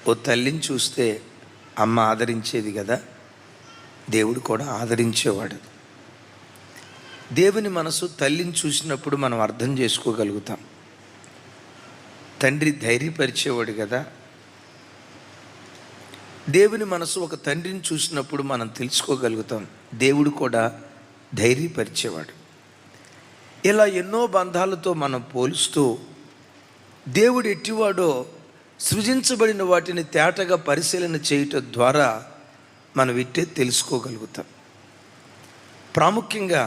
ఓ తల్లిని చూస్తే అమ్మ ఆదరించేది కదా, దేవుడు కూడా ఆదరించేవాడు. దేవుని మనసు తల్లిని చూసినప్పుడు మనం అర్థం చేసుకోగలుగుతాం. తండ్రి ధైర్యపరిచేవాడు కదా. దేవుని మనసు ఒక తండ్రిని చూసినప్పుడు మనం తెలుసుకోగలుగుతాం, దేవుడు కూడా ధైర్యపరిచేవాడు. ఇలా ఎన్నో బంధాలతో మనం పోలుస్తూ దేవుడు ఎట్టివాడో సృజించబడిన వాటిని తేటగా పరిశీలన చేయటం ద్వారా మనం ఇట్టే తెలుసుకోగలుగుతాం. ప్రాముఖ్యంగా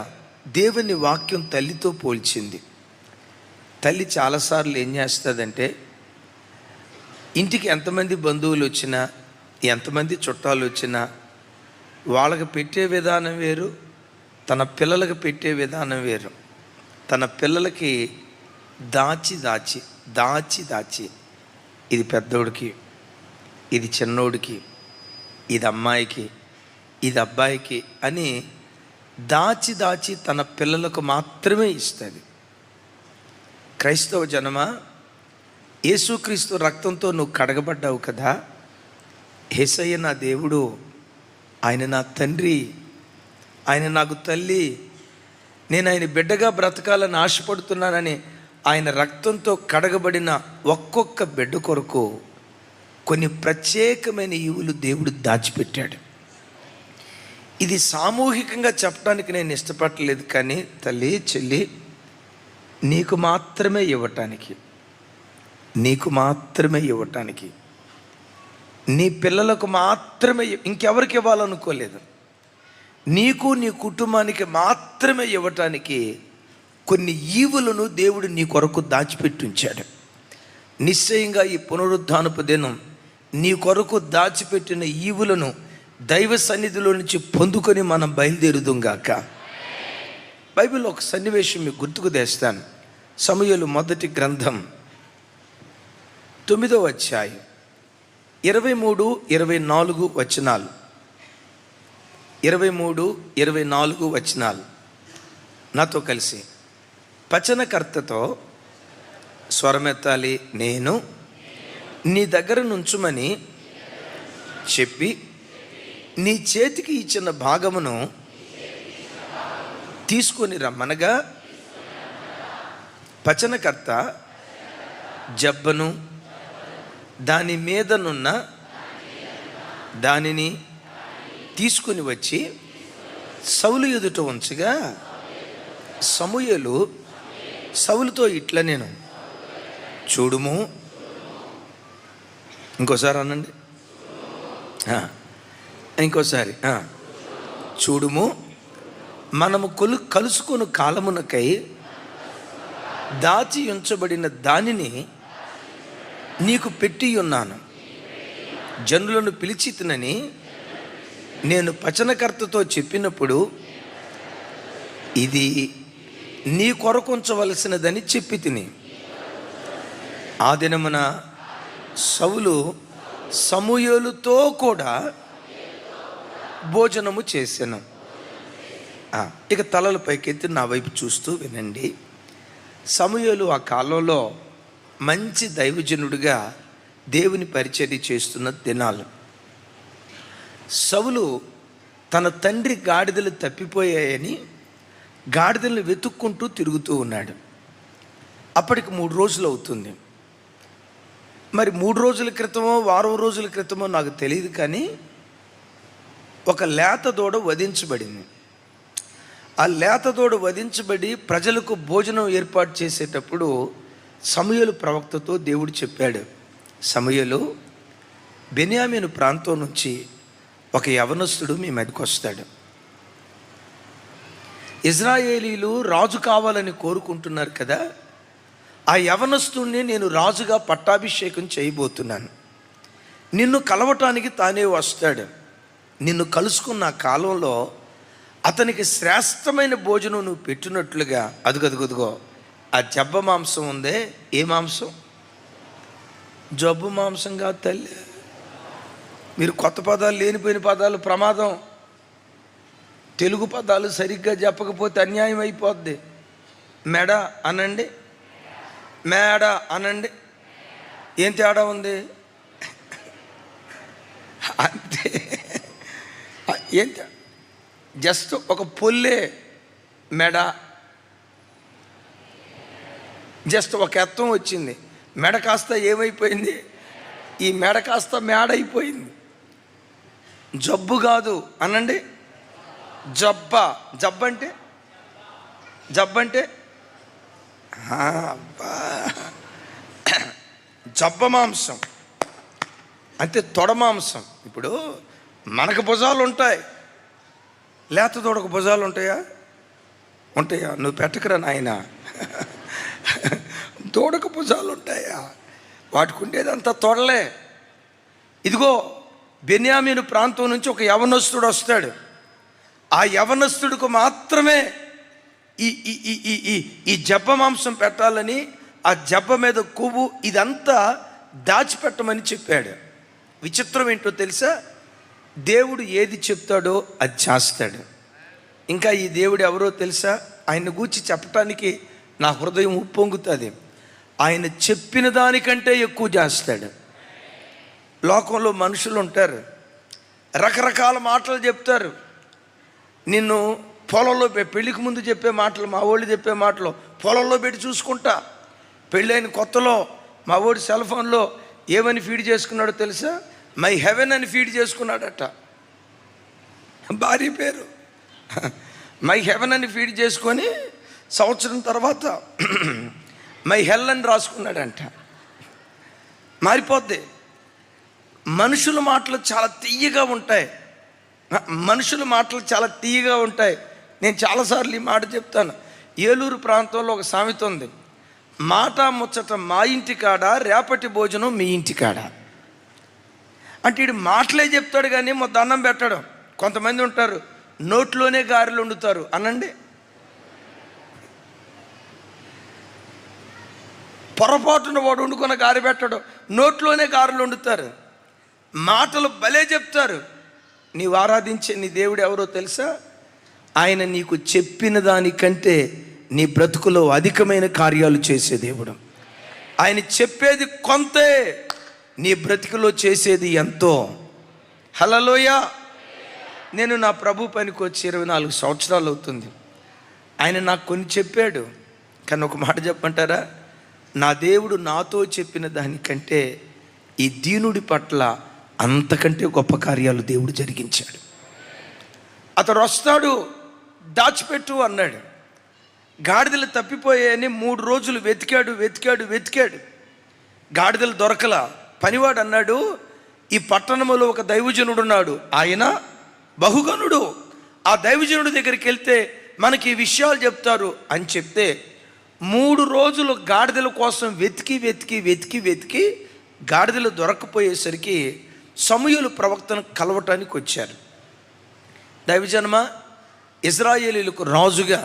దేవుని వాక్యం తల్లితో పోల్చింది. తల్లి చాలాసార్లు ఏం చేస్తుందంటే, ఇంటికి ఎంతమంది బంధువులు వచ్చినా, ఎంతమంది చుట్టాలు వచ్చినా వాళ్ళకి పెట్టే విధానం వేరు, తన పిల్లలకు పెట్టే విధానం వేరు. తన పిల్లలకి దాచి దాచి దాచి దాచి ఇది పెద్దోడికి, ఇది చిన్నోడికి, ఇది అమ్మాయికి, ఇది అబ్బాయికి అని దాచి దాచి తన పిల్లలకు మాత్రమే ఇస్తుంది. క్రైస్తవ జనమా, యేసుక్రీస్తు రక్తంతో నువ్వు కడగబడ్డావు కదా. యేసయ్య నా దేవుడు, ఆయన నా తండ్రి, ఆయన నాకు తల్లి, నేను ఆయన బిడ్డగా బ్రతకాలని ఆశపడుతున్నానని ఆయన రక్తంతో కడగబడిన ఒక్కొక్క బిడ్డ కొరకు కొన్ని ప్రత్యేకమైన ఈవులు దేవుడు దాచిపెట్టాడు. ఇది సామూహికంగా చెప్పడానికి నేను ఇష్టపడలేదు, కానీ తల్లి చెల్లి నీకు మాత్రమే ఇవ్వటానికి, నీకు మాత్రమే ఇవ్వటానికి, నీ పిల్లలకు మాత్రమే, ఇంకెవరికి ఇవ్వాలనుకోలేదు, నీకు నీ కుటుంబానికి మాత్రమే ఇవ్వటానికి కొన్ని ఈవులను దేవుడు నీ కొరకు దాచిపెట్టి ఉంచాడు. నిశ్చయంగా ఈ పునరుద్ధానపు దినం నీ కొరకు దాచిపెట్టిన ఈవులను దైవ సన్నిధిలో నుంచి పొందుకొని మనం బయలుదేరుదుంగాక. బైబిల్లో ఒక సన్నివేశం మీకు గుర్తుకు తెస్తాను. సమూయేలు మొదటి గ్రంథం 9వ అధ్యాయం 23-24 వచనాలు. 23-24 వచనాలు నాతో కలిసి పచనకర్తతో స్వరమెత్తాలి. నేను నీ దగ్గర నుంచుమని చెప్పి నీ చేతికి ఇచ్చిన భాగమును తీసుకొని రమ్మనగా, పచనకర్త జబ్బను దాని మీదనున్న దానిని తీసుకుని వచ్చి సౌలు ఎదుట ఉంచగా, సమూయేలు సౌలుతో ఇట్లా నేను చూడుము, ఇంకోసారి అనండి, ఇంకోసారి చూడుము, మనము కలుసుకొని కాలమునకై దాచి ఉంచబడిన దానిని నీకు పెట్టి ఉన్నాను. జనులను పిలిచితినని నేను పచనకర్తతో చెప్పినప్పుడు ఇది నీ కొరకు ఉంచవలసినదని చెప్పి తిని. ఆ దినమున సౌలు సమూయేలుతో కూడా భోజనము చేశాను. ఇక తలలు పైకెత్తి నా వైపు చూస్తూ వినండి. సమూయేలు ఆ కాలంలో మంచి దైవజనుడిగా దేవుని పరిచర్య చేస్తున్న దినాలు. సౌలు తన తండ్రి గాడిదలు తప్పిపోయాయని గాడిదలను వెతుక్కుంటూ తిరుగుతూ ఉన్నాడు. అప్పటికి 3 రోజులు అవుతుంది. మరి 3 రోజుల క్రితమో వారం రోజుల క్రితమో నాకు తెలియదు, కానీ ఒక లేత దూడ వధించబడింది. ఆ లేత దూడ వధించబడి ప్రజలకు భోజనం ఏర్పాటు చేసేటప్పుడు సమూయేలు ప్రవక్తతో దేవుడు చెప్పాడు, సమూయేలు, బెన్యామీను ప్రాంతం నుంచి ఒక యవనస్తుడు మీ మీదకి వస్తాడు. ఇజ్రాయేలీలు రాజు కావాలని కోరుకుంటున్నారు కదా, ఆ యవనస్తుడిని నేను రాజుగా పట్టాభిషేకం చేయబోతున్నాను. నిన్ను కలవటానికి తానే వస్తాడు. నిన్ను కలుసుకున్న కాలంలో అతనికి శ్రేష్టమైన భోజనం నువ్వు పెట్టినట్లుగా, అదుగదుగదుగో ఆ జబ్బ మాంసం ఉందే, ఏ మాంసం? జబ్బు మాంసం కాదు తల్లి. మీరు కొత్త పదాలు, లేనిపోయిన పదాలు ప్రమాదం. తెలుగు పదాలు సరిగ్గా చెప్పకపోతే అన్యాయం అయిపోద్ది. మెడ అనండి, మేడ అనండి, ఏం తేడా ఉంది? అంతే. ఏంటి, జస్ట్ ఒక పొల్లే మెడ, జస్ట్ ఒక ఎత్తం వచ్చింది, మెడ కాస్త ఏమైపోయింది, ఈ మెడ కాస్త మేడ అయిపోయింది. జబ్బు కాదు అనండి, జబ్బ. జబ్బంటే జబ్బ మాంసం అంటే తొడ మాంసం. ఇప్పుడు మనకు భుజాలు ఉంటాయి, లేత తోడకు భుజాలు ఉంటాయా? నువ్వు పెట్టకరా నాయన. తోడకు భుజాలు ఉంటాయా? వాటికి ఉండేదంతా తొడలే. ఇదిగో బెన్యామీను ప్రాంతం నుంచి ఒక యవనస్తుడు వస్తాడు. ఆ యవనస్తుడికి మాత్రమే ఈ జబ్బ మాంసం పెట్టాలని, ఆ జబ్బ మీద కొవ్వు ఇదంతా దాచిపెట్టమని చెప్పాడు. విచిత్రం ఏంటో తెలుసా? దేవుడు ఏది చెప్తాడో అది చేస్తాడు. ఇంకా ఈ దేవుడు ఎవరో తెలుసా? ఆయన గూర్చి చెప్పటానికి నా హృదయం ఉప్పొంగుతుంది. ఆయన చెప్పిన దానికంటే ఎక్కువ చేస్తాడు. లోకంలో మనుషులు ఉంటారు, రకరకాల మాటలు చెప్తారు. నిన్ను పొలంలో పెళ్ళికి ముందు చెప్పే మాటలు, మా వాళ్ళు చెప్పే మాటలు పొలంలో పెట్టి చూసుకుంటా. పెళ్ళైన కొత్తలో మా వాడు సెల్ ఫోన్లో ఏమని ఫీడ్ చేసుకున్నాడో తెలుసా? మై హెవెన్ అని ఫీడ్ చేసుకున్నాడట. భార్య పేరు మై హెవెన్ అని ఫీడ్ చేసుకొని సంవత్సరం తర్వాత మై హెల్ అని రాసుకున్నాడంట. మారిపోద్ది. మనుషుల మాటలు చాలా తీయగా ఉంటాయి. నేను చాలాసార్లు ఈ మాట చెప్తాను. ఏలూరు ప్రాంతంలో ఒక సామెత ఉంది, మాట ముచ్చట మా ఇంటి కాడ, రేపటి భోజనం మీ ఇంటి కాడ. అంటే వీడు మాటలే చెప్తాడు కానీ దండం పెట్టడం. కొంతమంది ఉంటారు నోట్లోనే గారెలు వండుతారు అనండి. పొరపాటున వాడు వండుకున్న గారె పెట్టడం, నోట్లోనే గారెలు వండుతారు. మాటలు భలే చెప్తారు. నీవు ఆరాధించే నీ దేవుడు ఎవరో తెలుసా? ఆయన నీకు చెప్పిన దానికంటే నీ బ్రతుకులో అధికమైన కార్యాలు చేసే దేవుడు. ఆయన చెప్పేది కొంతే, నీ బ్రతుకులో చేసేది ఎంతో. హల్లెలూయా. నేను నా ప్రభు పనికి వచ్చి 24 సంవత్సరాలు అవుతుంది. ఆయన నాకు కొన్ని చెప్పాడు, కానీ ఒక మాట చెప్పమంటారా? నా దేవుడు నాతో చెప్పిన దానికంటే ఈ దీనుడి పట్ల అంతకంటే గొప్ప కార్యాలు దేవుడు జరిగించాడు. అతడు వస్తాడు, దాచిపెట్టు అన్నాడు. గాడిదలు తప్పిపోయాయని 3 రోజులు వెతికాడు. గాడిదలు దొరకల. పనివాడు అన్నాడు, ఈ పట్టణంలో ఒక దైవజనుడు ఉన్నాడు, ఆయన బహుగనుడు. ఆ దైవజనుడి దగ్గరికి వెళ్తే మనకి ఈ విషయాలు చెప్తారు అని చెప్తే 3 రోజులు గాడిదల కోసం వెతికి గాడిదలు దొరకపోయేసరికి సమూయేలు ప్రవక్తను కలవటానికి వచ్చారు. దైవజనమ, ఇశ్రాయేలీయులకు రాజుగా,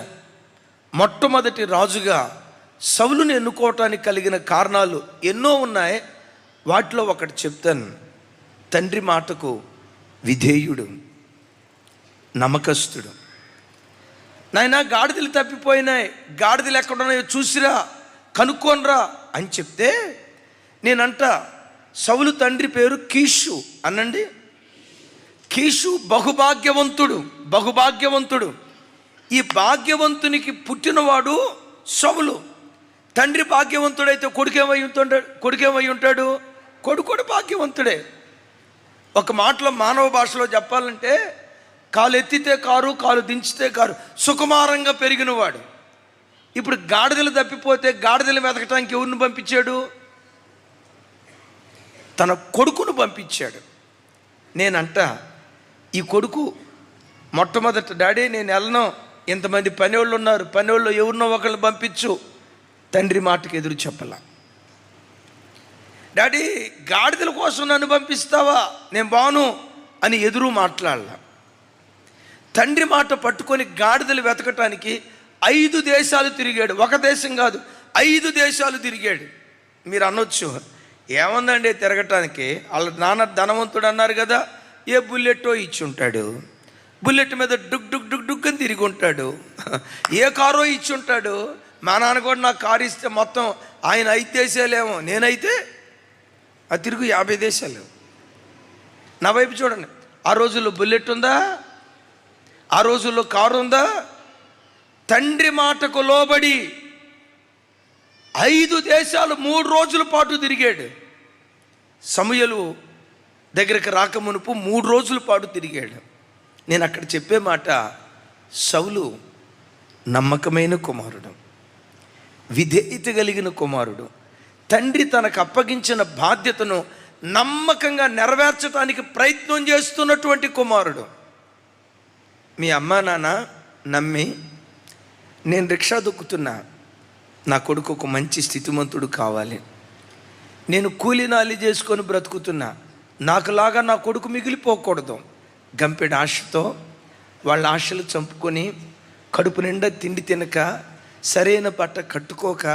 మొట్టమొదటి రాజుగా సౌలుని ఎన్నుకోవటానికి కలిగిన కారణాలు ఎన్నో ఉన్నాయి. వాటిలో ఒకటి చెప్తాను. తండ్రి మాటకు విధేయుడు, నమ్మకస్తుడు. నాయనా గాడిదలు తప్పిపోయినాయి, గాడిదలు ఎక్కడున్నాయో చూసిరా, కనుక్కోనరా అని చెప్తే నేనంట సౌలు తండ్రి పేరు కీషు అనండి. కీషు బహుభాగ్యవంతుడు. ఈ భాగ్యవంతునికి పుట్టినవాడు సౌలు. తండ్రి భాగ్యవంతుడైతే కొడుకేమై ఉంటాడు? కొడుకు భాగ్యవంతుడే. ఒక మాటలో మానవ భాషలో చెప్పాలంటే కాలు ఎత్తితే కారు, కాలు దించితే కారు, సుకుమారంగా పెరిగినవాడు. ఇప్పుడు గాడిదలు తప్పిపోతే గాడిదలు వెతకటానికి ఎవరిని పంపించాడు? తన కొడుకును పంపించాడు. నేనంట ఈ కొడుకు మొట్టమొదట, డాడీ నేను వెళ్ళను, ఇంతమంది పనివాళ్ళు ఉన్నారు, పనివాళ్ళు ఎవరినో ఒకళ్ళు పంపించు. తండ్రి మాటకు ఎదురు చెప్పాల. డాడీ గాడిదల కోసం నన్ను పంపిస్తావా, నేను బాను అని ఎదురు మాట్లాడాల. తండ్రి మాట పట్టుకొని గాడిదలు వెతకటానికి 5 దేశాలు తిరిగాడు. ఒక దేశం కాదు, 5 దేశాలు తిరిగాడు. మీరు అనొచ్చు, ఏముందండి తిరగటానికి, వాళ్ళ నాన్న ధనవంతుడు అన్నారు కదా, ఏ బుల్లెట్టో ఇచ్చి ఉంటాడు, బుల్లెట్ మీద డుగ్ అని తిరిగి ఉంటాడు, ఏ కారో ఇచ్చి ఉంటాడు. మా నాన్న కూడా నాకు కారు ఇస్తే మొత్తం ఆయన 5 దేశాలేమో, నేనైతే ఆ తిరుగు 50 దేశాలు. నా వైపు చూడండి. ఆ రోజుల్లో బుల్లెట్ ఉందా? ఆ రోజుల్లో కారు ఉందా? తండ్రి మాటకు లోబడి 5 దేశాలు 3 రోజుల పాటు తిరిగాడు. సమూయేలు దగ్గరికి రాకమునుపు 3 రోజుల పాటు తిరిగాడు. నేను అక్కడ చెప్పే మాట, సౌలు నమ్మకమైన కుమారుడు, విధేయత కలిగిన కుమారుడు, తండ్రి తనకు అప్పగించిన బాధ్యతను నమ్మకంగా నెరవేర్చడానికి ప్రయత్నం చేస్తున్నటువంటి కుమారుడు. మీ అమ్మా నాన్న నమ్మి, నేను రిక్షా దొక్కుతున్నా, నా కొడుకు ఒక మంచి స్థితిమంతుడు కావాలి, నేను కూలీనాలి చేసుకొని బ్రతుకుతున్నా, నాకులాగా నా కొడుకు మిగిలిపోకూడదు, గంపెడు ఆశతో వాళ్ళ ఆశలు చంపుకొని కడుపు నిండా తిండి తినక సరైన బట్ట కట్టుకోక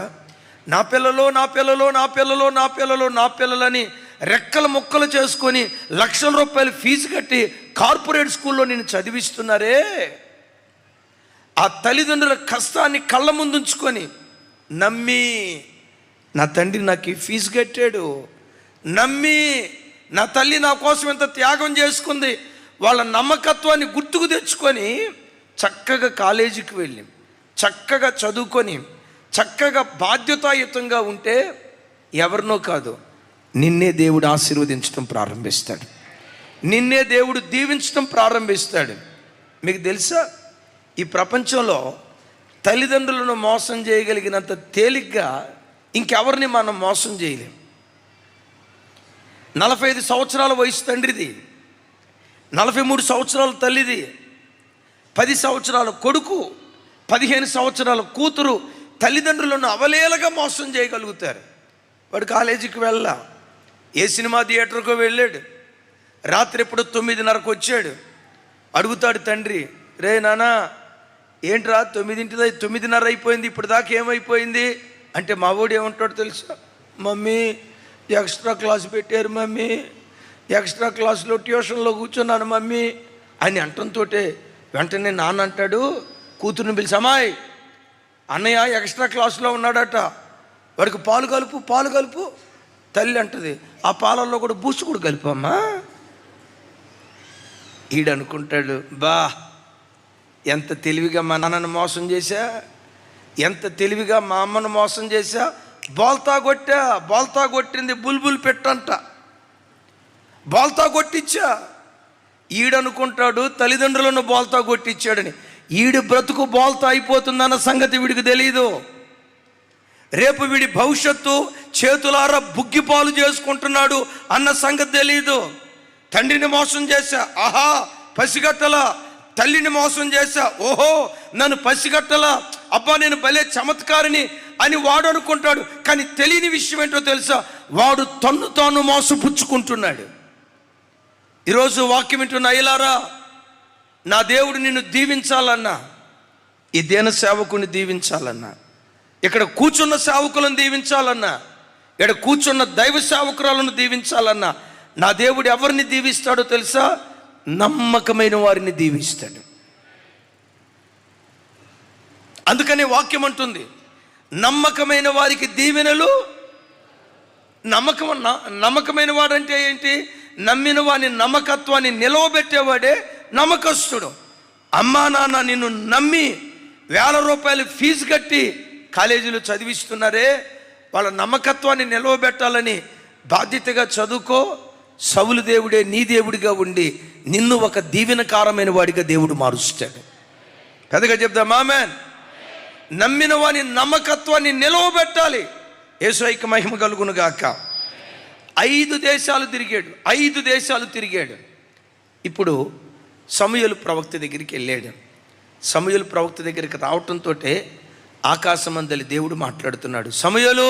నా పిల్లలో నా పిల్లలో నా పిల్లలో నా పిల్లలో నా పిల్లలని రెక్కల ముక్కలు చేసుకొని లక్షల రూపాయలు ఫీజు కట్టి కార్పొరేట్ స్కూల్లో నేను చదివిస్తున్నారే, ఆ తల్లిదండ్రుల కష్టాన్ని కళ్ళ ముందుంచుకొని నమ్మి, నా తండ్రి నాకు ఈ ఫీజు కట్టాడు, నమ్మి నా తల్లి నా కోసం ఎంత త్యాగం చేసుకుంది, వాళ్ళ నమ్మకత్వాన్ని గుర్తుకు తెచ్చుకొని చక్కగా కాలేజీకి వెళ్ళి చక్కగా చదువుకొని చక్కగా బాధ్యతాయుతంగా ఉంటే ఎవరినో కాదు, నిన్నే దేవుడు ఆశీర్వదించడం ప్రారంభిస్తాడు, నిన్నే దేవుడు దీవించడం ప్రారంభిస్తాడు. మీకు తెలుసా, ఈ ప్రపంచంలో తల్లిదండ్రులను మోసం చేయగలిగినంత తేలిగ్గా ఇంకెవరిని మనం మోసం చేయలేం. 45 సంవత్సరాల వయసు తండ్రిది, 43 సంవత్సరాల తల్లిది, 10 సంవత్సరాల కొడుకు, 15 సంవత్సరాల కూతురు తల్లిదండ్రులను అవలేలగా మోసం చేయగలుగుతారు. వాడు కాలేజీకి వెళ్ళా, ఏ సినిమా థియేటర్కో వెళ్ళాడు, రాత్రి ఎప్పుడు 9:30కు వచ్చాడు, అడుగుతాడు తండ్రి, రే నానా ఏంట్రా 9:30 అయిపోయింది, ఇప్పుడు దాకా ఏమైపోయింది అంటే మా వాడు ఏమంటాడు తెలుసా, మమ్మీ ఎక్స్ట్రా క్లాస్ పెట్టారు మమ్మీ, ఎక్స్ట్రా క్లాస్లో ట్యూషన్లో కూర్చున్నాను మమ్మీ అని అంటంతో వెంటనే నాన్న అంటాడు కూతురుని పిలిచి, అమ్మాయి అన్నయ్య ఎక్స్ట్రా క్లాస్లో ఉన్నాడట, వాడికి పాలు కలుపు. తల్లి అంటది, ఆ పాలల్లో కూడా బూసు కూడా కలిపమ్మా. ఈడనుకుంటాడు, బా ఎంత తెలివిగా మా నాన్నను మోసం చేశా, ఎంత తెలివిగా మా అమ్మను మోసం చేశా, బోల్తా కొట్టింది బుల్బుల్ పెట్టంట, బోల్తా కొట్టించా. ఈడనుకుంటాడు తల్లిదండ్రులను బోల్తా కొట్టించాడని. ఈడు బ్రతుకు బోల్తా అయిపోతుందన్న సంగతి వీడికి తెలియదు. రేపు వీడి భవిష్యత్తు చేతులారా బుగ్గిపాలు చేసుకుంటున్నాడు అన్న సంగతి తెలియదు. తండ్రిని మోసం చేశా, ఆహా పసిగట్టలా, తల్లిని మోసం చేశా, ఓహో నన్ను పసిగట్టలా, అబ్బా నేను భలే చమత్కారిని అని వాడు అనుకుంటాడు. కానీ తెలియని విషయం ఏంటో తెలుసా, వాడు తన్ను తాను మోసపుచ్చుకుంటున్నాడు. ఈరోజు వాక్యం వింటున్న అయ్యలారా, నా దేవుడు నిన్ను దీవించాలన్నా, ఈ దేన సేవకుని దీవించాలన్నా, ఇక్కడ కూర్చున్న సేవకులను దీవించాలన్నా, ఇక్కడ కూర్చున్న దైవ సేవకురాలను దీవించాలన్నా, నా దేవుడు ఎవరిని దీవిస్తాడో తెలుసా, నమ్మకమైన వారిని దీవిస్తాడు. అందుకని వాక్యం అంటుంది, నమ్మకమైన వారికి దీవెనలు. నమ్మకమైన వాడంటే ఏంటి? నమ్మిన వాని నమ్మకత్వాన్ని నిలవబెట్టేవాడే నమ్మకస్తుడు. అమ్మా నాన్న నిన్ను నమ్మి 1000 రూపాయలు ఫీజు కట్టి కాలేజీలో చదివిస్తున్నారే, వాళ్ళ నమ్మకత్వాన్ని నిలవబెట్టాలని బాధ్యతగా చదువుకో. సౌలు దేవుడే నీ దేవుడిగా ఉండి నిన్ను ఒక దీవెనకారమైన వాడిగా దేవుడు మారుస్తాడు. పెద్దగా చెప్దాం ఆమేన్. నమ్మిన వాని నమ్మకత్వాన్ని నిలవబెట్టాలి. యేసుకి మహిమ కలుగును గాక. 5 దేశాలు తిరిగాడు. ఇప్పుడు సమూయేలు ప్రవక్త దగ్గరికి వెళ్ళాడు. సమూయేలు ప్రవక్త దగ్గరికి రావటంతో ఆకాశమందలి దేవుడు మాట్లాడుతున్నాడు, సమూయేలు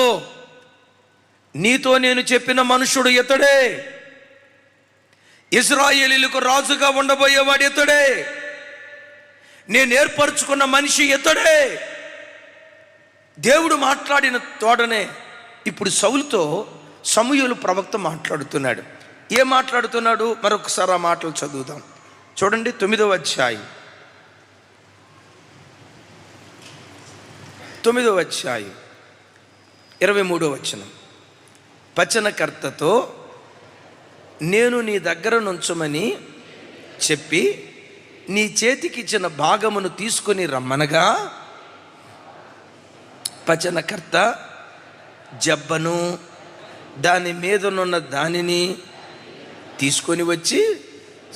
నీతో నేను చెప్పిన మనుషుడు ఇతడే, ఇశ్రాయేలీయులకు రాజుగా ఉండబోయేవాడు ఇతడే, నేను ఏర్పరచుకున్న మనిషి ఇతడే. దేవుడు మాట్లాడిన తోడనే ఇప్పుడు సౌలుతో సమూయేలు ప్రవక్త మాట్లాడుతున్నాడు. ఏం మాట్లాడుతున్నాడు? మరొకసారి ఆ మాటలు చదువుదాం. చూడండి 9వ అధ్యాయం 23వ వచనం. పచ్చనకర్తతో నేను నీ దగ్గర నుంచమని చెప్పి నీ చేతికిచ్చిన భాగమును తీసుకొని రమ్మనగా, పచనకర్త జబ్బను దాని మీదనున్న దానిని తీసుకొని వచ్చి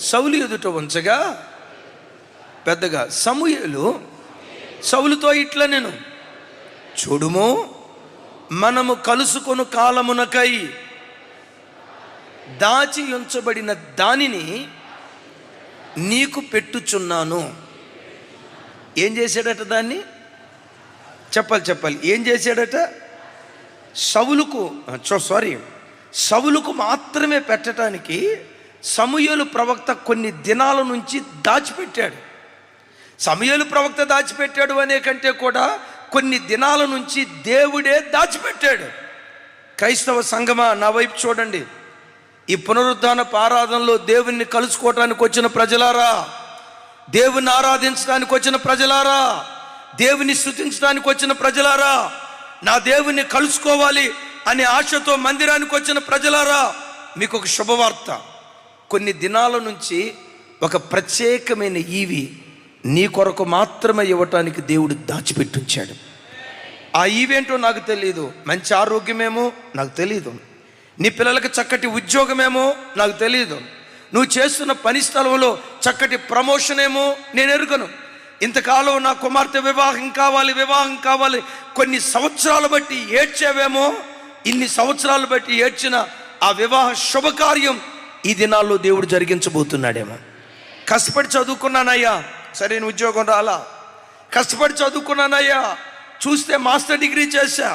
సౌలు ఎదుట ఉంచగా, పెద్దగా సమూయేలు సౌలుతో ఇట్లా నేను చూడుము, మనము కలుసుకొను కాలమునకై దాచి ఉంచబడిన దానిని నీకు పెట్టుచున్నాను. ఏం చేశాడట? దాన్ని చెప్పాలి ఏం చేశాడట? సౌలుకు మాత్రమే పెట్టడానికి సమూయేలు ప్రవక్త కొన్ని దినాల నుంచి దాచిపెట్టాడు. సమూయేలు ప్రవక్త దాచిపెట్టాడు అనే కంటే కూడా కొన్ని దినాల నుంచి దేవుడే దాచిపెట్టాడు. క్రైస్తవ సంఘమా, నా వైపు చూడండి. ఈ పునరుద్ధానపు ఆరాధనలో దేవుణ్ణి కలుసుకోవటానికి వచ్చిన ప్రజలారా, దేవుని ఆరాధించడానికి వచ్చిన ప్రజలారా, దేవుని స్తుతించడానికి వచ్చిన ప్రజలారా, నా దేవుణ్ణి కలుసుకోవాలి అనే ఆశతో మందిరానికి వచ్చిన ప్రజలారా, మీకు ఒక శుభవార్త. కొన్ని దినాల నుంచి ఒక ప్రత్యేకమైన ఈవి నీ కొరకు మాత్రమే ఇవ్వటానికి దేవుడు దాచిపెట్టించాడు. ఆ ఈవేంటో నాకు తెలియదు. మంచి ఆరోగ్యమేమో నాకు తెలియదు, నీ పిల్లలకి చక్కటి ఉద్యోగమేమో నాకు తెలియదు, నువ్వు చేస్తున్న పని స్థలంలో చక్కటి ప్రమోషన్ ఏమో నేను ఎరుగను. ఇంతకాలం నా కుమార్తె వివాహం కావాలి కొన్ని సంవత్సరాలు బట్టి ఏడ్చేవేమో. ఇన్ని సంవత్సరాలు బట్టి ఏడ్చిన ఆ వివాహ శుభకార్యం ఈ దినాల్లో దేవుడు జరిగించబోతున్నాడేమో. కష్టపడి చదువుకున్నానయ్యా, సరైన ఉద్యోగం రాలా. కష్టపడి చదువుకున్నానయ్యా, చూస్తే మాస్టర్ డిగ్రీ చేశా,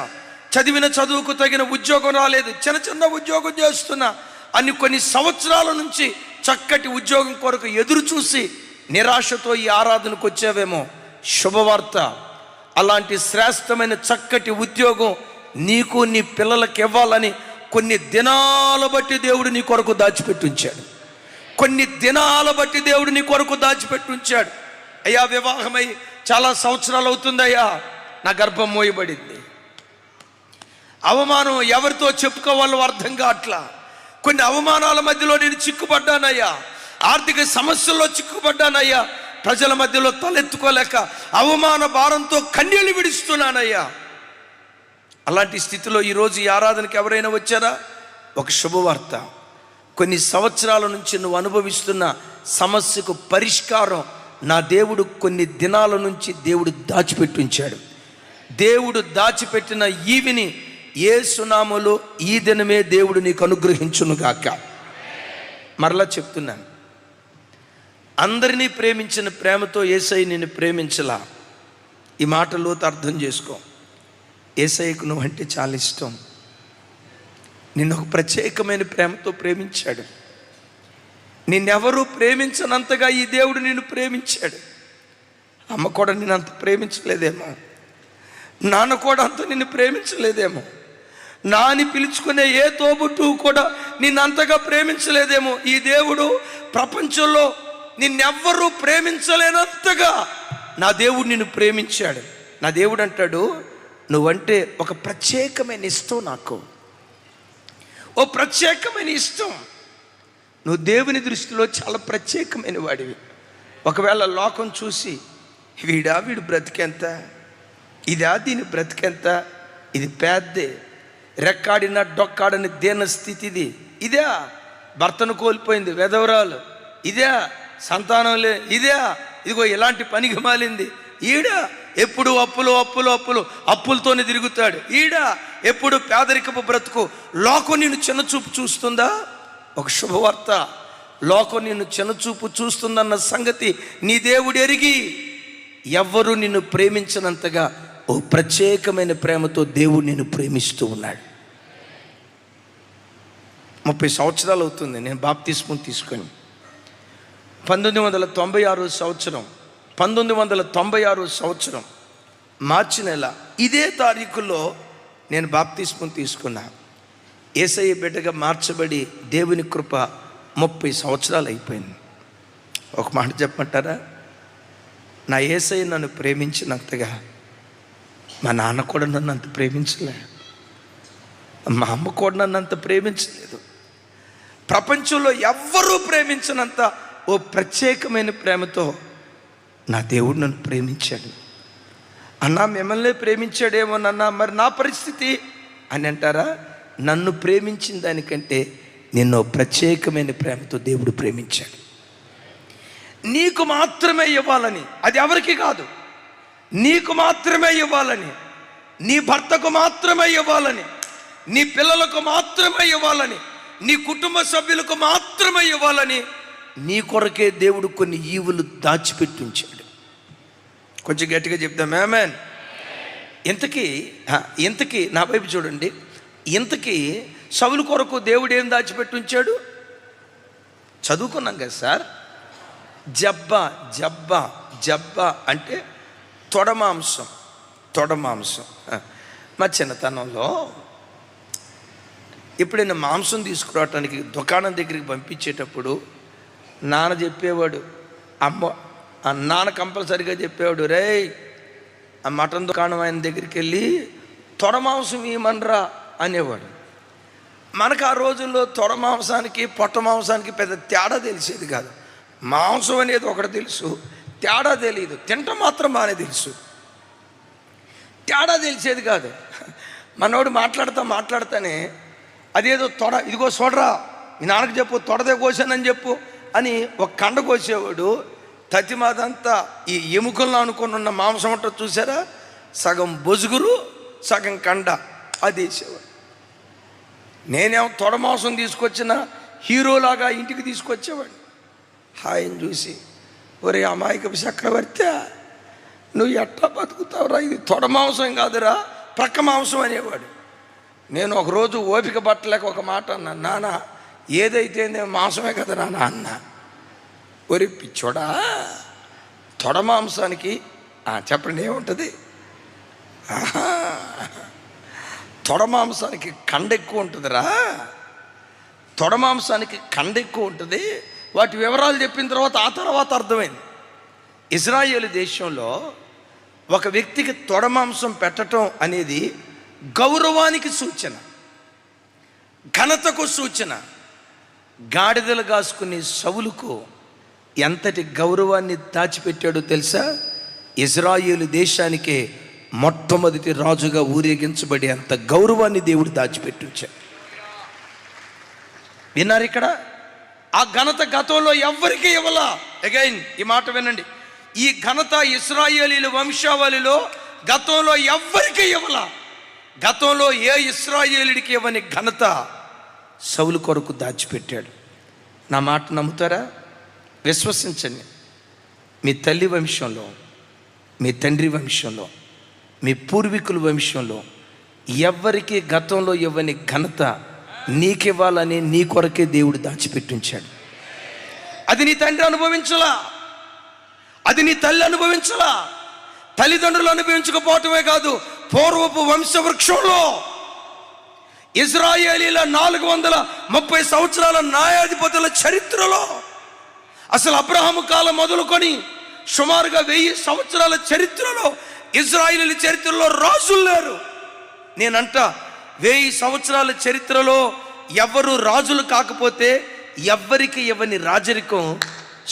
చదివిన చదువుకు తగిన ఉద్యోగం రాలేదు, చిన్న ఉద్యోగం చేస్తున్నా అని కొన్ని సంవత్సరాల నుంచి చక్కటి ఉద్యోగం కొరకు ఎదురు చూసి నిరాశతో ఈ ఆరాధనకు వచ్చావేమో. శుభవార్త, అలాంటి శ్రేష్టమైన చక్కటి ఉద్యోగం నీకు నీ పిల్లలకి ఇవ్వాలని కొన్ని దినాల బట్టి దేవుడు నీ కొరకు దాచిపెట్టించాడు. కొన్ని దినాల బట్టి దేవుడు నీ కొరకు దాచిపెట్టించాడు. అయ్యా, వివాహమై చాలా సంవత్సరాలు అవుతుందయ్యా, నా గర్భం మోయబడింది. అవమానం ఎవరితో చెప్పుకోవాలో అర్థం కావట్లా. కొన్ని అవమానాల మధ్యలో నేను చిక్కుపడ్డానయ్యా, ఆర్థిక సమస్యల్లో చిక్కుపడ్డానయ్యా, ప్రజల మధ్యలో తలెత్తుకోలేక అవమాన భారంతో కన్నీళ్లు విడుస్తున్నానయ్యా. అలాంటి స్థితిలో ఈరోజు ఈ ఆరాధనకి ఎవరైనా వచ్చారా? ఒక శుభవార్త. కొన్ని సంవత్సరాల నుంచి నువ్వు అనుభవిస్తున్న సమస్యకు పరిష్కారం నా దేవుడు కొన్ని దినాల నుంచి దేవుడు దాచిపెట్టించాడు. దేవుడు దాచిపెట్టిన ఈవిని యేసు నామములో ఈ దినమే దేవుడు నీకు అనుగ్రహించునుగాక. మరలా చెప్తున్నాను, అందరినీ ప్రేమించిన ప్రేమతో యేసయ్య నిన్ను ప్రేమించలా. ఈ మాటలోతో అర్థం చేసుకో. యేసయ్యకు నువ్వంటే చాలా ఇష్టం. నిన్ను ఒక ప్రత్యేకమైన ప్రేమతో ప్రేమించాడు. నిన్నెవరూ ప్రేమించనంతగా ఈ దేవుడు నిన్ను ప్రేమించాడు. అమ్మ కూడా నిన్ను అంత ప్రేమించలేదేమో, నాన్న కూడా అంత నిన్ను ప్రేమించలేదేమో, నాని పిలుచుకునే ఏ తోబుట్టు కూడా నిన్నంతగా ప్రేమించలేదేమో. ఈ దేవుడు ప్రపంచంలో నిన్నెవ్వరూ ప్రేమించలేనంతగా నా దేవుడు నిన్ను ప్రేమించాడు. నా దేవుడు అంటాడు, నువ్వంటే ఒక ప్రత్యేకమైన ఇష్టం నాకు, ఓ ప్రత్యేకమైన ఇష్టం. నువ్వు దేవుని దృష్టిలో చాలా ప్రత్యేకమైన వాడివి. ఒకవేళ లోకం చూసి వీడు బ్రతికెంత, దీని బ్రతికెంత, ఇది పేద్దే, రెక్కాడిన డొక్కాడని దీన స్థితిది, ఇదే భర్తను కోల్పోయింది వెధవరాలు, ఇదే సంతానం లే, ఇదే ఇదిగో ఇలాంటి పనికి మాలింది, ఎప్పుడు అప్పులతోనే తిరుగుతాడు, ఎప్పుడు పేదరికపు బ్రతుకు. లోకం నిన్ను చిన్నచూపు చూస్తుందా? ఒక శుభవార్త, లోకం నిన్ను చిన్నచూపు చూస్తుందన్న సంగతి నీ దేవుడు ఎరిగి ఎవ్వరూ నిన్ను ప్రేమించినంతగా ఓ ప్రత్యేకమైన ప్రేమతో దేవుడు నిన్ను ప్రేమిస్తూ ఉన్నాడు. 30 సంవత్సరాలు అవుతుంది నేను బాప్తిస్మం తీసుకొని. 1996 సంవత్సరం మార్చి నెల ఇదే తారీఖులో నేను బాప్తిస్మం తీసుకున్నా. యేసయ్య బిడ్డగా మార్చబడి దేవుని కృప 30 సంవత్సరాలు అయిపోయింది. ఒక మాట చెప్పమంటారా? నా యేసయ్య నన్ను ప్రేమించినంతగా మా నాన్న కూడా నన్ను అంత ప్రేమించలే, మా అమ్మ కూడా నన్ను అంత ప్రేమించలేదు. ప్రపంచంలో ఎవ్వరూ ప్రేమించినంత ఓ ప్రత్యేకమైన ప్రేమతో నా దేవుడు నన్ను ప్రేమించాడు. అన్నా మిమ్మల్ని ప్రేమించాడేమోనన్నా, మరి నా పరిస్థితి అని అంటారా? నన్ను ప్రేమించిన దానికంటే నిన్ను ప్రత్యేకమైన ప్రేమతో దేవుడు ప్రేమించాడు. నీకు మాత్రమే ఇవ్వాలని, అది ఎవరికి కాదు, నీకు మాత్రమే ఇవ్వాలని, నీ భర్తకు మాత్రమే ఇవ్వాలని, నీ పిల్లలకు మాత్రమే ఇవ్వాలని, నీ కుటుంబ సభ్యులకు మాత్రమే ఇవ్వాలని నీ కొరకే దేవుడు కొన్ని ఈవులు దాచిపెట్టి ఉంచాడు. కొంచెం గట్టిగా చెప్తాం ఆమేన్. ఇంతకీ నా వైపు చూడండి, ఇంతకీ సౌలు కొరకు దేవుడు ఏం దాచిపెట్టి ఉంచాడు? చదువుకున్నాం కదా సార్. జబ్బా జబ్బా జబ్బా అంటే తొడమాంసం. మా చిన్నతనంలో ఎప్పుడైనా మాంసం తీసుకురావటానికి దుకాణం దగ్గరికి పంపించేటప్పుడు నాన్న చెప్పేవాడు, నాన్న కంపల్సరిగా చెప్పేవాడు, రేయ్ ఆ మటన్ దుకాణం ఆయన దగ్గరికి వెళ్ళి తొడమాంసం ఇవ్వమనరా అనేవాడు. మనకు ఆ రోజుల్లో తొడమాంసానికి పొట్ట మాంసానికి పెద్ద తేడా తెలిసేది కాదు. మాంసం అనేది ఒకటి తెలుసు, తేడా తెలియదు. తింటం మాత్రం బాగానే తెలుసు, తేడా తెలిసేది కాదు. మనోడు మాట్లాడతానే అదేదో తొడ, ఇదిగో చూడరా మీ నాన్నకు చెప్పు, తొడదే కోసానని చెప్పు అని ఒక కండ కోసేవాడు. తతిమాదంతా ఈ ఎముకలను అనుకుని ఉన్న మాంసం ఉంటుంది చూసారా, సగం బొజుగురు సగం కండ అది వేసేవాడు. నేనేమో తొడ మాంసం తీసుకొచ్చిన హీరోలాగా ఇంటికి తీసుకొచ్చేవాడు. హాయిని చూసి, ఒరే అమాయకపు చక్రవర్తి, నువ్వు ఎట్లా బతుకుతావురా, ఇది తొడ మాంసం కాదురా ప్రక్క మాంసం అనేవాడు. నేను ఒకరోజు ఓపిక పట్టలేక ఒక మాట అన్నా, నాన్న ఏదైతే మాంసమే కదా నాన్న అన్న. ఒరి పిచ్చోడా, తొడ మాంసానికి చెప్పండి ఏముంటుంది? తొడ మాంసానికి కండ ఎక్కువ ఉంటుందిరా, తొడ మాంసానికి కండ ఎక్కువ ఉంటుంది. వాటి వివరాలు చెప్పిన తర్వాత అర్థమైంది. ఇజ్రాయేలు దేశంలో ఒక వ్యక్తికి తొడ మాంసం పెట్టడం అనేది గౌరవానికి సూచన, ఘనతకు సూచన. గాడిదలు కాసుకునే సౌలుకు ఎంతటి గౌరవాన్ని దాచిపెట్టాడో తెలుసా? ఇజ్రాయేలు దేశానికే మొట్టమొదటి రాజుగా ఊరేగించబడి అంత గౌరవాన్ని దేవుడు దాచిపెట్టించాడు. విన్నారు ఇక్కడ? ఆ ఘనత గతంలో ఎవ్వరికీ ఇవ్వలా. అగైన్ ఈ మాట వినండి, ఈ ఘనత ఇశ్రాయేలీల వంశావళిలో గతంలో ఎవ్వరికీ ఇవ్వలా. గతంలో ఏ ఇశ్రాయేలుడికి ఇవ్వని ఘనత సౌలు కొరకు దాచిపెట్టాడు. నా మాట నమ్ముతారా? విశ్వసించండి. మీ తల్లి వంశంలో, మీ తండ్రి వంశంలో, మీ పూర్వీకుల వంశంలో ఎవ్వరికి గతంలో ఇవ్వని ఘనత నీకివ్వాలని నీ కొరకే దేవుడు దాచిపెట్టించాడు. అది నీ తండ్రి అనుభవించలా, అది నీ తల్లి అనుభవించలా, తల్లిదండ్రులు అనుభవించకపోవటమే కాదు, పూర్వపు వంశవృక్షంలో ఇజ్రాయేలీల 430 సంవత్సరాల న్యాయాధిపతుల చరిత్రలో, అసలు అబ్రహాము కాలం మొదలుకొని సుమారుగా 1000 సంవత్సరాల చరిత్రలో ఇజ్రాయేలీల చరిత్రలో రాజులు లేరు. నేనంట 1000 సంవత్సరాల చరిత్రలో ఎవరు రాజులు కాకపోతే ఎవ్వరికి ఇవ్వని రాజరికం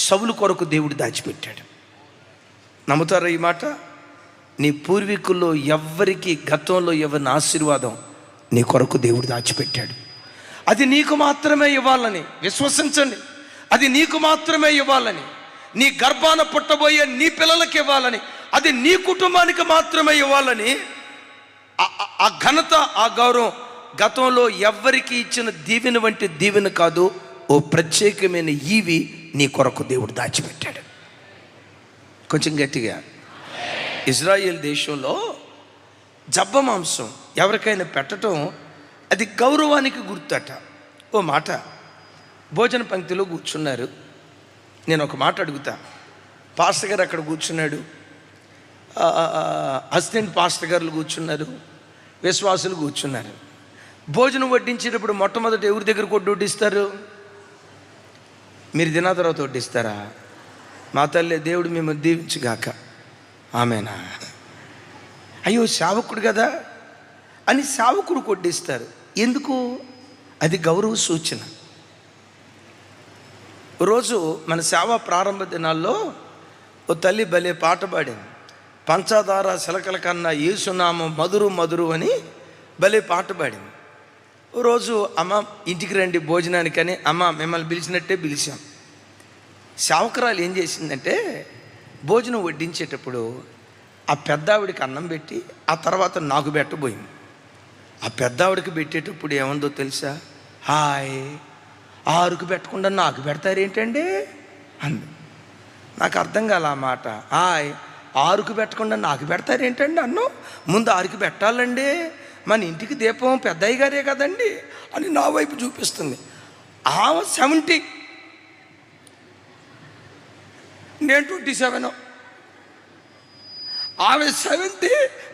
సౌలు కొరకు దేవుడు దాచిపెట్టాడు. నమ్ముతారా ఈ మాట? నీ పూర్వీకుల్లో ఎవ్వరికి గతంలో ఇవ్వని ఆశీర్వాదం నీ కొరకు దేవుడు దాచిపెట్టాడు. అది నీకు మాత్రమే ఇవ్వాలని విశ్వసించండి. అది నీకు మాత్రమే ఇవ్వాలని, నీ గర్భాన పుట్టబోయే నీ పిల్లలకి ఇవ్వాలని, అది నీ కుటుంబానికి మాత్రమే ఇవ్వాలని ఆ ఘనత, ఆ గౌరవం గతంలో ఎవ్వరికి ఇచ్చిన దీవెన వంటి దీవెన కాదు. ఓ ప్రత్యేకమైన ఈవి నీ కొరకు దేవుడు దాచిపెట్టాడు. కొంచెం గట్టిగా. ఇజ్రాయేల్ దేశంలో జబ్బ మాంసం ఎవరికైనా పెట్టడం అది గౌరవానికి గుర్తట. ఓ మాట, భోజన పంక్తిలో కూర్చున్నారు. నేను ఒక మాట అడుగుతా. పాస్టర్ గారు అక్కడ కూర్చున్నాడు, అసిస్టెంట్ పాస్టర్ గారులు కూర్చున్నారు, విశ్వాసులు కూర్చున్నారు. భోజనం వడ్డించేటప్పుడు మొట్టమొదటి ఎవరి దగ్గర వడ్డిస్తారు? మీరు తిన్న తర్వాత వడ్డిస్తారా? మా తల్లి దేవుడు మిమ్మల్ని దీవించుగాక, ఆమెనా. అయ్యో సేవకుడు కదా అని సేవకుడు వడ్డిస్తారు. ఎందుకు? అది గౌరవ సూచన. రోజు మన సేవ ప్రారంభ దినాల్లో ఓ తల్లి భలే పాట పాడింది. పంచదార శిలకల కన్నా యేసునామం మధురు మధురు అని భలే పాట పాడింది. ఓ రోజు అమ్మ ఇంటికి రండి భోజనానికని, అమ్మ మిమ్మల్ని పిలిచినట్టే పిలిచాం. సేవకురాలు ఏం చేసిందంటే భోజనం వడ్డించేటప్పుడు ఆ పెద్దావిడికి అన్నం పెట్టి ఆ తర్వాత నాకు పెట్టబోయింది. ఆ పెద్దావిడికి పెట్టేటప్పుడు ఏముందో తెలుసా? హాయ్, ఆరుకు పెట్టకుండా నాకు పెడతారేంటండి అంది. నాకు అర్థం కాల ఆ మాట. హాయ్, ఆరుకు పెట్టకుండా నాకు పెడతారేంటండి అన్ను, ముందు ఆరుకు పెట్టాలండి, మన ఇంటికి దీపం పెద్దయ్య గారే కదండి అని నా వైపు చూపిస్తుంది. 70, నేను 27. ఆమె 70,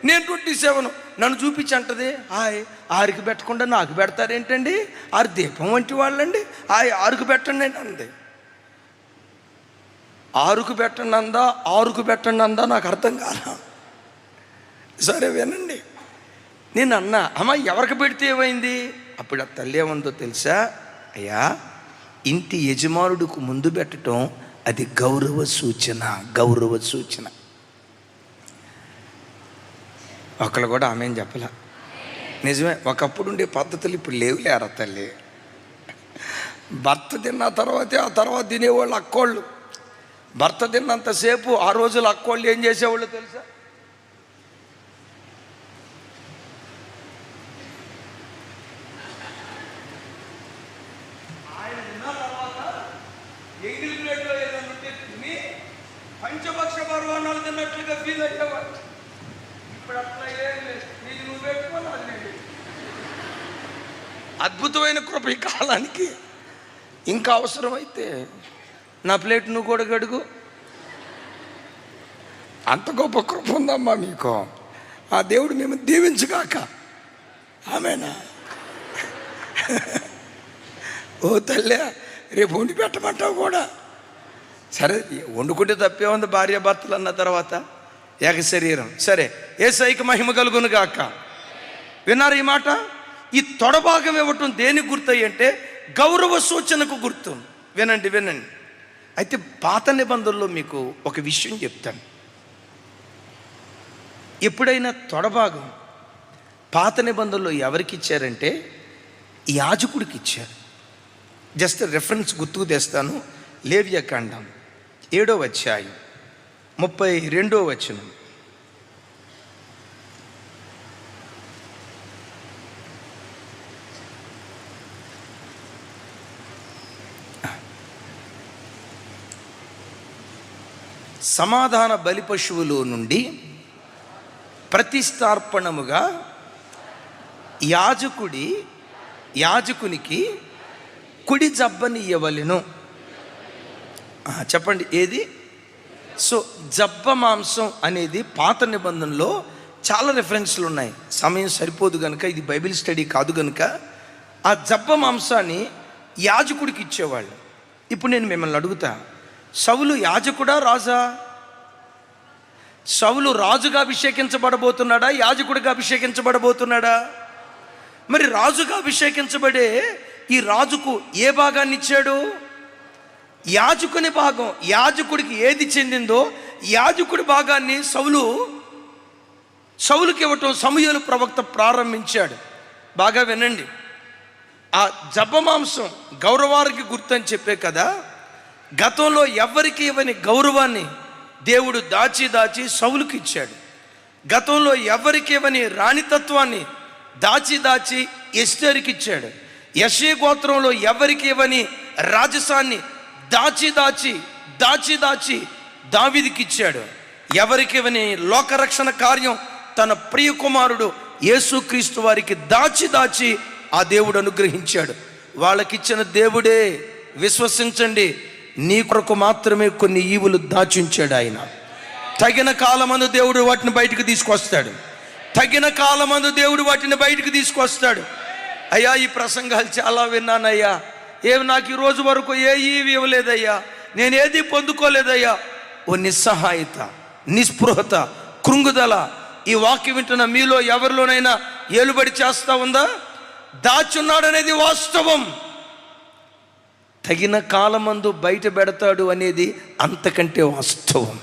నేను 27. నన్ను చూపించి అంటది, హాయ్, ఆరుకు పెట్టకుండా నాకు పెడతారేంటండి, ఆరు దీపం వంటి వాళ్ళండి, హాయ్ ఆరుకు పెట్టండి అని అంది. ఆరుకు పెట్టండి అందా, ఆరుకు పెట్టండి అందా నాకు అర్థం కాల. సరే వినండి, నేను అన్నా, అమ్మ ఎవరికి పెడితే ఏమైంది? అప్పుడు ఆ తల్లి ఏమందో తెలుసా? అయ్యా, ఇంటి యజమానుడికి ముందు పెట్టడం అది గౌరవ సూచన, గౌరవ సూచన. ఒకళ్ళు కూడా ఆమె చెప్పలే. నిజమే, ఒకప్పుడు ఉండే పద్ధతులు ఇప్పుడు లేవులేరా తల్లి. భర్త తిన్న తర్వాతే ఆ తర్వాత తినేవాళ్ళు అక్కోళ్ళు. భర్త తిన్నంతసేపు ఆ రోజులు అక్కోళ్ళు ఏం చేసేవాళ్ళు తెలుసా? ఆయన తిన్న తర్వాత ఎంగిల్ ప్లేట్లో ఏదైనా ఉంటే తిని పంచభక్ష పర్వాణాలు తిన్నట్లుగా ఫీల్ అయ్యేవాళ్ళు. ఇప్పుడు అట్లా ఏం లేదు, నీకు నువ్వు పెట్టుకోవాలి. అది అద్భుతమైన కృప ఈ కాలానికి. ఇంకా అవసరమైతే నా ప్లేట్ నువ్వు కూడా గడుగు. అంత గొప్ప కృప ఉందమ్మా మీకు. ఆ దేవుడు మేము దీవించుగాక. ఆమేనా? ఓ తల్లే, రేపు వండి పెట్టమంటావు కూడా. సరే, వండుకుంటే తప్పే ఉంది, భార్య భర్తలు అన్న తర్వాత ఏక శరీరం. సరే, యేసయ్యకి మహిమ కలుగును గాక. విన్నారు ఈ మాట? ఈ తొడభాగం ఇవ్వటం దేనికి గుర్తు అంటే గౌరవ సూచనకు గుర్తు. వినండి వినండి. అయితే పాత నిబంధనలో మీకు ఒక విషయం చెప్తాను. ఎప్పుడైనా తొడభాగం పాత నిబంధనలో ఎవరికి ఇచ్చారంటే యాజకుడికి ఇచ్చారు. జస్ట్ రెఫరెన్స్ గుర్తుకు తెస్తాను. లేవియాకాండం 7వ అధ్యాయం 32వ వచనం. సమాధాన బలి పశువులో నుండి ప్రతిష్టార్పణముగా యాజకునికి కుడి జబ్బని ఇవ్వవలెను. చెప్పండి ఏది? సో జబ్బ మాంసం అనేది పాత నిబంధనలో చాలా రెఫరెన్స్లు ఉన్నాయి. సమయం సరిపోదు కనుక, ఇది బైబిల్ స్టడీ కాదు కనుక, ఆ జబ్బ మాంసాన్ని యాజకుడికి ఇచ్చేవాళ్ళు. ఇప్పుడు నేను మిమ్మల్ని అడుగుతా, సౌలు యాజకుడా రాజా? సౌలు రాజుగా అభిషేకించబడబోతున్నాడా, యాజకుడిగా అభిషేకించబడబోతున్నాడా? మరి రాజుగా అభిషేకించబడే ఈ రాజుకు ఏ భాగాన్ని ఇచ్చాడు? యాజకుని భాగం. యాజకుడికి ఏది చెందిందో యాజకుడి భాగాన్ని సౌలుకి ఇవ్వటం సమూయేలు ప్రవక్త ప్రారంభించాడు. బాగా వినండి. ఆ జబ్బ మాంసం గౌరవానికి గుర్తని చెప్పే కదా. గతంలో ఎవరికి ఇవ్వని గౌరవాన్ని దేవుడు దాచి సౌలుకి ఇచ్చాడు. గతంలో ఎవరికి ఇవ్వని రాణితత్వాన్ని దాచి ఎస్తేరుకి ఇచ్చాడు. యెషయా గోత్రంలో ఎవరికి ఇవ్వని రాజసాన్ని దాచి దావీదుకి ఇచ్చాడు. ఎవరికి ఇవ్వని లోకరక్షణ కార్యం తన ప్రియ కుమారుడు యేసుక్రీస్తు వారికి దాచి ఆ దేవుడు అనుగ్రహించాడు. వాళ్ళకిచ్చిన దేవుడే, విశ్వసించండి, నీ కొరకు మాత్రమే కొన్ని ఈవులు దాచుంచాడు ఆయన. తగిన కాలమందు దేవుడు వాటిని బయటకు తీసుకొస్తాడు. తగిన కాలమందు దేవుడు వాటిని బయటకు తీసుకొస్తాడు. అయ్యా, ఈ ప్రసంగాలు చాలా విన్నానయ్యా, నాకు ఈ రోజు వరకు ఏ ఈవి ఇవ్వలేదయ్యా, నేనేది పొందుకోలేదయ్యా. ఓ నిస్సహాయత, నిస్పృహత, కృంగుదల ఈ వాక్యం వింటున్న మీలో ఎవరిలోనైనా ఏలుబడి చేస్తా ఉందా? దాచున్నాడనేది వాస్తవం. తగిన కాలమందు బయట పెడతాడు అనేది అంతకంటే వాస్తవం.